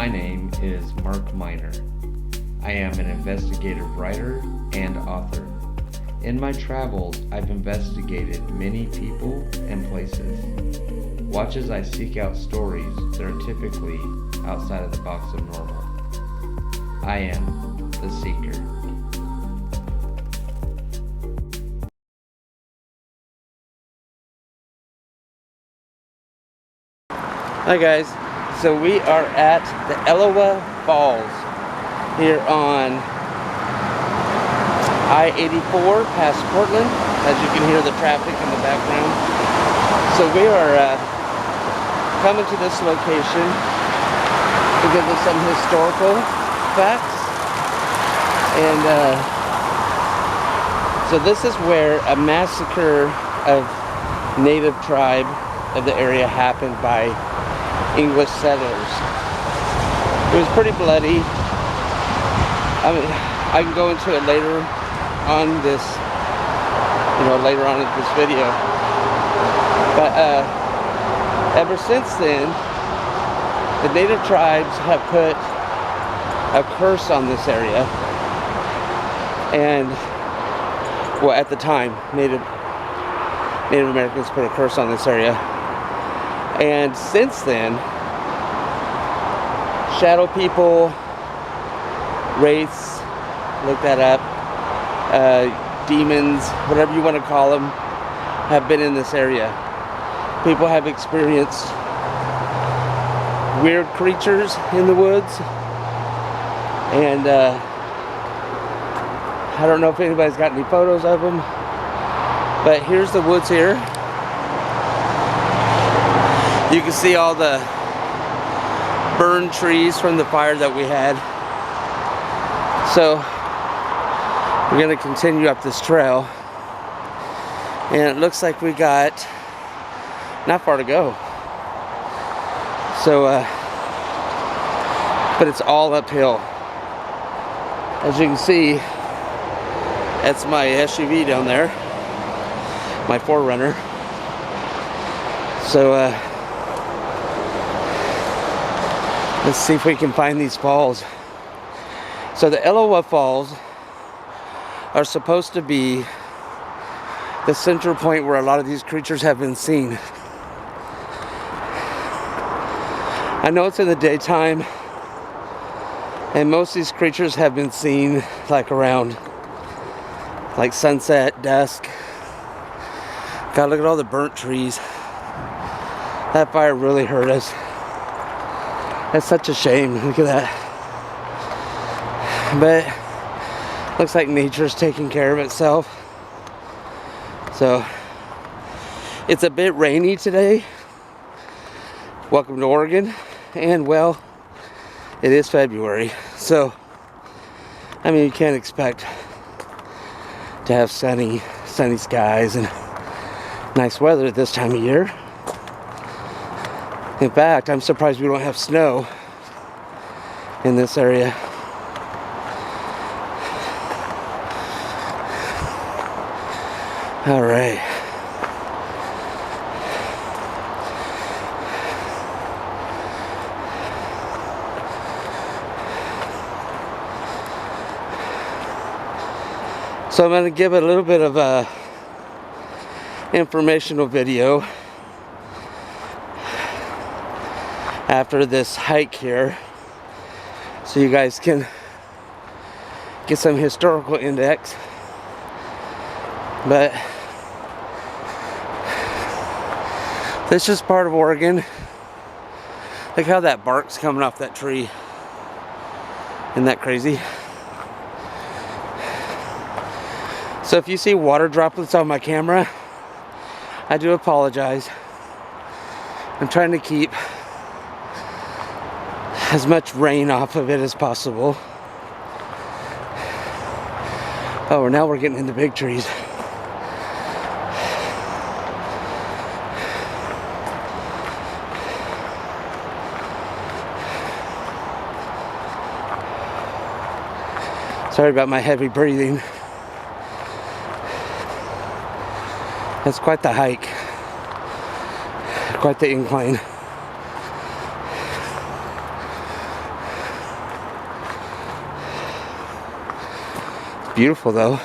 My name is Mark Miner. I am an investigative writer and author. In my travels, I've investigated many people and places. Watch as I seek out stories that are typically outside of the box of normal. I am the Seeker. Hi guys, so we are at the Elowah Falls here on I-84 past Portland, as you can hear the traffic in the background. So we are coming to this location because of some historical facts. And so this is where a massacre of native tribe of the area happened by English settlers. It was pretty bloody. I mean, I can go into it later on this, later on in this video. But ever since then, the native tribes have put a curse on this area. And, well, at the time, Native Americans put a curse on this area. And since then, shadow people, wraiths, look that up, demons, whatever you want to call them, have been in this area. People have experienced weird creatures in the woods, and I don't know if anybody's got any photos of them, but here's the woods here. You can see all the burned trees from the fire that we had. So we're going to continue up this trail, and it looks like we got not far to go. So but it's all uphill. As you can see, that's my SUV down there, my 4Runner. So let's see if we can find these falls. So the Elowah Falls are supposed to be the center point where a lot of these creatures have been seen. I know it's in the daytime, and most of these creatures have been seen like around like sunset, dusk. God, look at all the burnt trees. That fire really hurt us. That's such a shame. Look at that. But looks like nature's taking care of itself. So it's a bit rainy today. Welcome to Oregon. And well, it is February. So I mean, you can't expect to have sunny skies and nice weather at this time of year. In fact, I'm surprised we don't have snow in this area. All right. So I'm going to give a little bit of a informational video after this hike here, so you guys can get some historical index. But this is part of Oregon. Look how that bark's coming off that tree. Isn't that crazy? So if you see water droplets on my camera, I do apologize. I'm trying to keep as much rain off of it as possible. Oh, now we're getting into big trees. Sorry about my heavy breathing. That's quite the hike. Quite the incline. Beautiful though.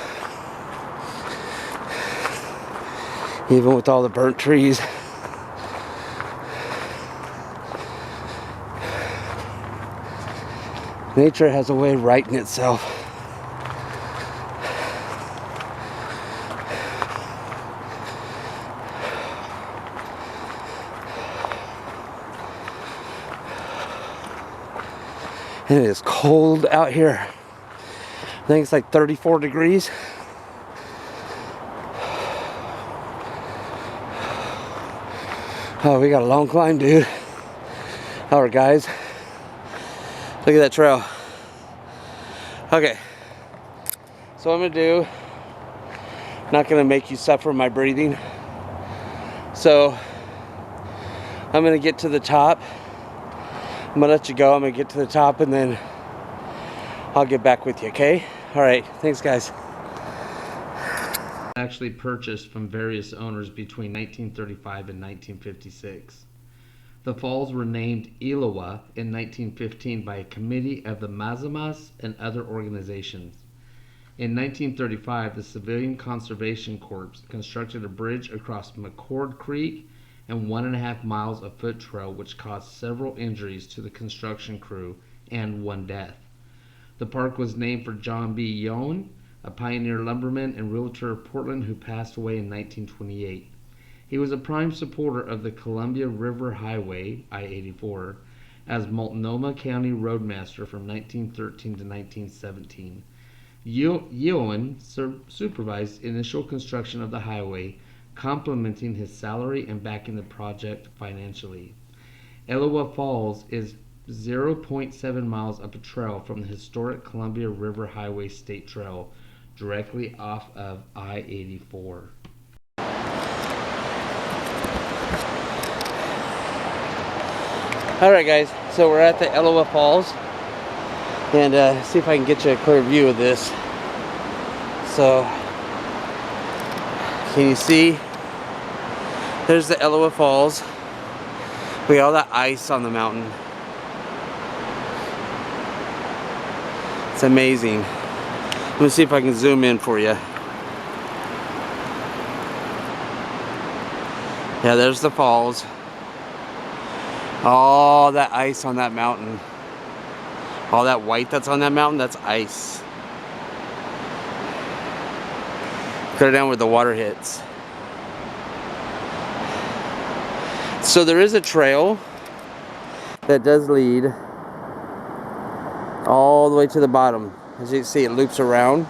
Even with all the burnt trees. Nature has a way of righting itself. And it is cold out here. I think it's like 34 degrees. Oh, we got a long climb, dude. Alright, guys. Look at that trail. Okay. So what I'm gonna do, not gonna make you suffer my breathing. So I'm gonna get to the top. I'm gonna let you go. I'm gonna get to the top and then I'll get back with you, okay? All right, thanks guys. Actually purchased from various owners between 1935 and 1956. The falls were named Elowah in 1915 by a committee of the Mazamas and other organizations. In 1935, the Civilian Conservation Corps constructed a bridge across McCord Creek and 1.5 miles of foot trail, which caused several injuries to the construction crew and 1 death. The park was named for John B. Young, a pioneer lumberman and realtor of Portland who passed away in 1928. He was a prime supporter of the Columbia River Highway, I-84, as Multnomah County Roadmaster from 1913 to 1917. Young supervised initial construction of the highway, complementing his salary and backing the project financially. Elowah Falls is 0.7 miles up a trail from the historic Columbia River Highway State Trail, directly off of I-84. All right, guys. So we're at the Elowah Falls, and see if I can get you a clear view of this. So, can you see? There's the Elowah Falls. We got all that ice on the mountain. It's amazing. Let me see if I can zoom in for you. Yeah, there's the falls. All that ice on that mountain. All that white that's on that mountain, that's ice. Cut it down where the water hits. So there is a trail that does lead all the way to the bottom. As you can see, it loops around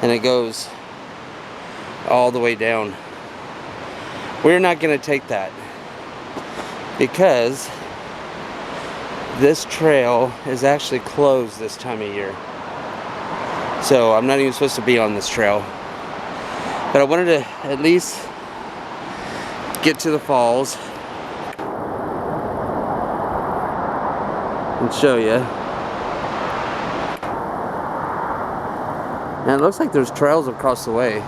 and it goes all the way down. We're not going to take that because this trail is actually closed this time of year. So I'm not even supposed to be on this trail. But I wanted to at least get to the falls and show you. And it looks like there's trails across the way.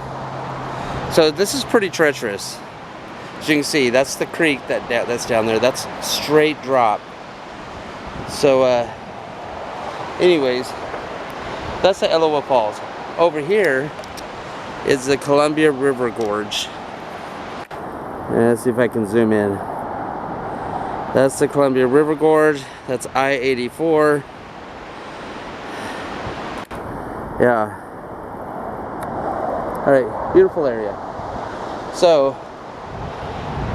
So this is pretty treacherous. As you can see, that's the creek that's down there. That's straight drop. So anyways, that's the Elowah Falls. Over here is the Columbia River Gorge. Let's see if I can zoom in. That's the Columbia River Gorge. That's I-84. Yeah. Alright, beautiful area. So,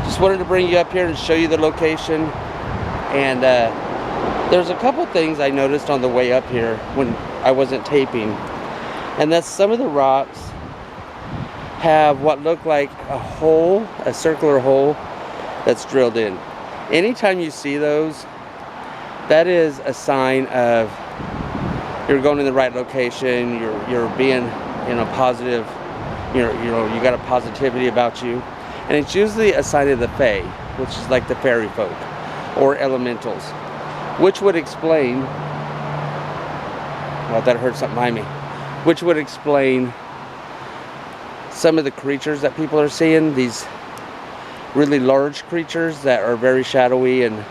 just wanted to bring you up here and show you the location. And there's a couple things I noticed on the way up here when I wasn't taping. And that's some of the rocks have what look like a hole, a circular hole that's drilled in. Anytime you see those, that is a sign of you're going in the right location, you're being in a positive, you got a positivity about you. And it's usually a sign of the Fae, which is like the fairy folk or elementals, which would explain, well, that heard something behind me, which would explain some of the creatures that people are seeing, these really large creatures that are very shadowy, and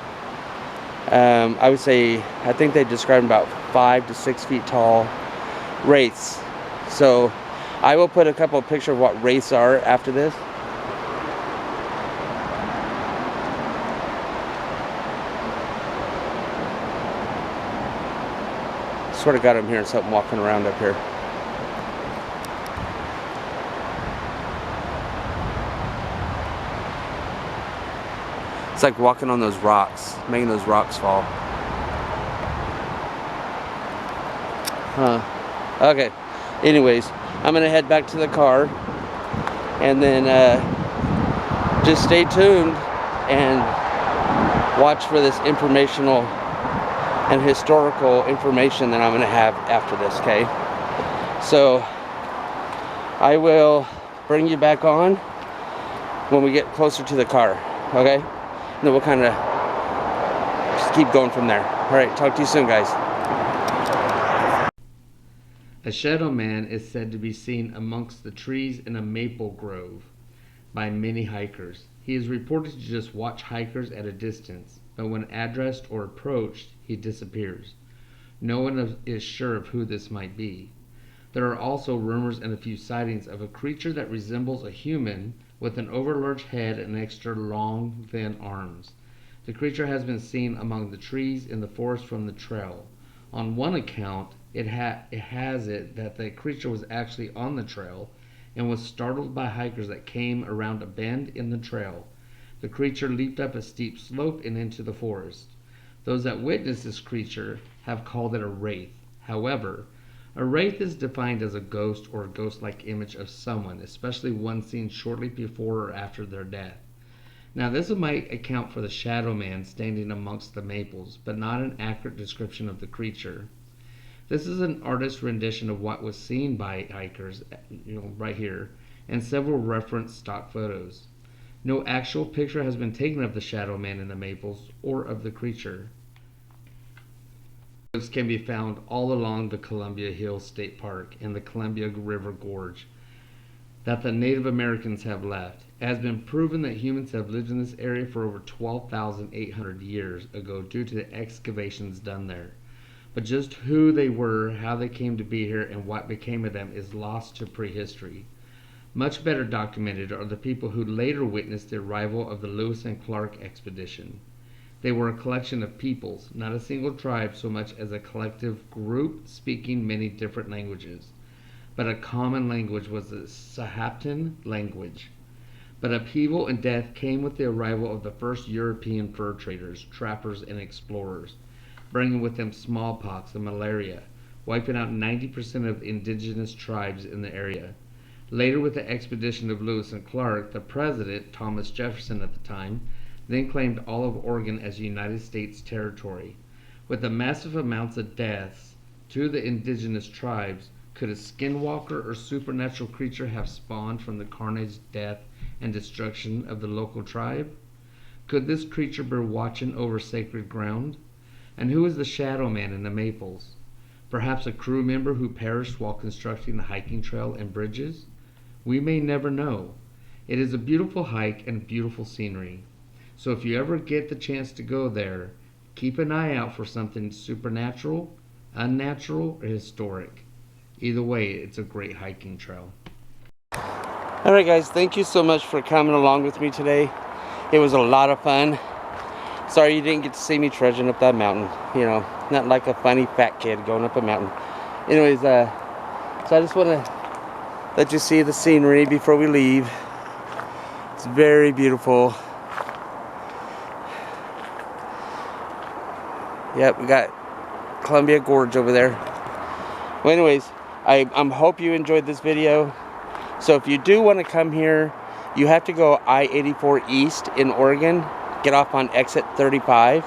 I would say, I think they describe them about 5 to 6 feet tall. Wraiths. So I will put a couple of pictures of what wraiths are after this. Sort of got him hearing something walking around up here. It's like walking on those rocks, making those rocks fall. Okay. Anyways, I'm gonna head back to the car, and then just stay tuned and watch for this informational and historical information that I'm gonna have after this. Okay. So I will bring you back on when we get closer to the car. Okay. And then we'll kind of just keep going from there. All right. Talk to you soon, guys. A shadow man is said to be seen amongst the trees in a maple grove by many hikers. He is reported to just watch hikers at a distance, but when addressed or approached, he disappears. No one is sure of who this might be. There are also rumors and a few sightings of a creature that resembles a human with an overlarge head and extra long, thin arms. The creature has been seen among the trees in the forest from the trail. On one account, it has it that the creature was actually on the trail and was startled by hikers that came around a bend in the trail. The creature leaped up a steep slope and into the forest. Those that witnessed this creature have called it a wraith. However, a wraith is defined as a ghost or a ghost-like image of someone, especially one seen shortly before or after their death. Now, this might account for the shadow man standing amongst the maples, but not an accurate description of the creature. This is an artist's rendition of what was seen by hikers, right here, and several reference stock photos. No actual picture has been taken of the shadow man in the maples or of the creature. This can be found all along the Columbia Hills State Park and the Columbia River Gorge that the Native Americans have left. It has been proven that humans have lived in this area for over 12,800 years ago due to the excavations done there. But just who they were, how they came to be here, and what became of them is lost to prehistory. Much better documented are the people who later witnessed the arrival of the Lewis and Clark expedition. They were a collection of peoples, not a single tribe so much as a collective group speaking many different languages. But a common language was the Sahaptin language. But upheaval and death came with the arrival of the first European fur traders, trappers, and explorers, bringing with them smallpox and malaria, wiping out 90% of indigenous tribes in the area. Later, with the expedition of Lewis and Clark, the president, Thomas Jefferson at the time, then claimed all of Oregon as United States territory. With the massive amounts of deaths to the indigenous tribes, could a skinwalker or supernatural creature have spawned from the carnage, death, and destruction of the local tribe? Could this creature be watching over sacred ground? And who is the shadow man in the maples? Perhaps a crew member who perished while constructing the hiking trail and bridges? We may never know. It is a beautiful hike and beautiful scenery. So if you ever get the chance to go there, keep an eye out for something supernatural, unnatural, or historic. Either way, it's a great hiking trail. Alright guys, thank you so much for coming along with me today. It was a lot of fun. Sorry you didn't get to see me trudging up that mountain. You know, not like a funny fat kid going up a mountain. Anyways, so I just want to let you see the scenery before we leave. It's very beautiful. Yep, we got Columbia Gorge over there. Well, anyways, I hope you enjoyed this video. So if you do want to come here, you have to go I-84 East in Oregon, get off on exit 35,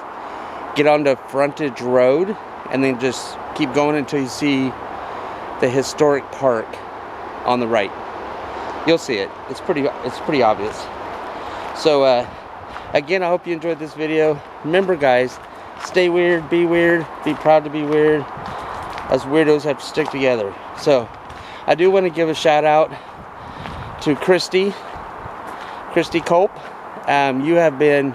get onto Frontage Road, and then just keep going until you see the historic park on the right. You'll see it. It's pretty obvious. So again, I hope you enjoyed this video. Remember guys, stay weird, be proud to be weird. Us weirdos have to stick together. So I do want to give a shout out to Christy Culp. You have been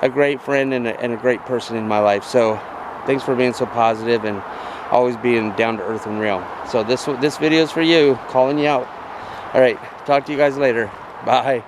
a great friend and a great person in my life. So thanks for being so positive and always being down to earth and real. So this video is for you, calling you out. All right, talk to you guys later. Bye.